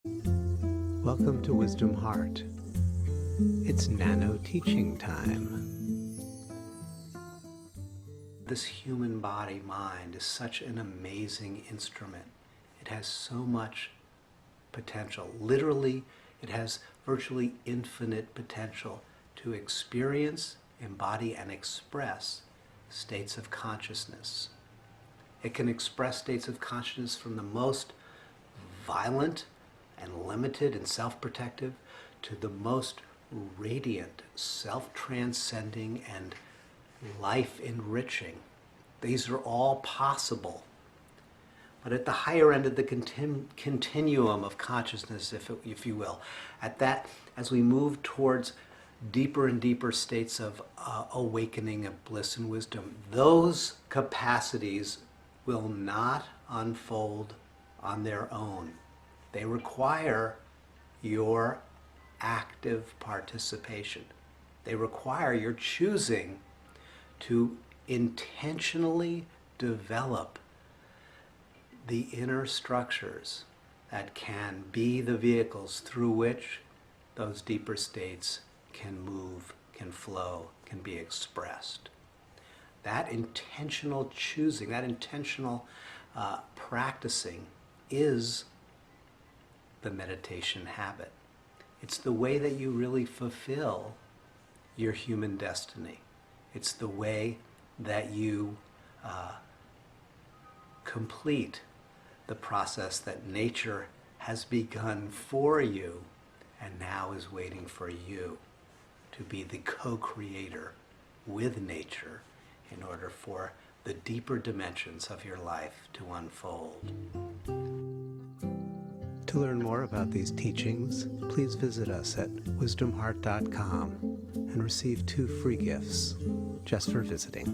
Welcome to Wisdom Heart. It's nano teaching time. This human body mind is such an amazing instrument. It has so much potential. Literally, it has virtually infinite potential to experience, embody, and express states of consciousness. It can express states of consciousness from the most violent and limited and self-protective to the most radiant, self-transcending, and life-enriching. These are all possible. But at the higher end of the continuum of consciousness, if you will, at that, as we move towards deeper and deeper states of awakening of bliss and wisdom, those capacities will not unfold on their own. They require your active participation. They require your choosing to intentionally develop the inner structures that can be the vehicles through which those deeper states can move, can flow, can be expressed. That intentional choosing, that intentional practicing is the meditation habit. It's the way that you really fulfill your human destiny. It's the way that you complete the process that nature has begun for you and now is waiting for you to be the co-creator with nature in order for the deeper dimensions of your life to unfold. To learn more about these teachings, please visit us at wisdomheart.com and receive 2 free gifts just for visiting.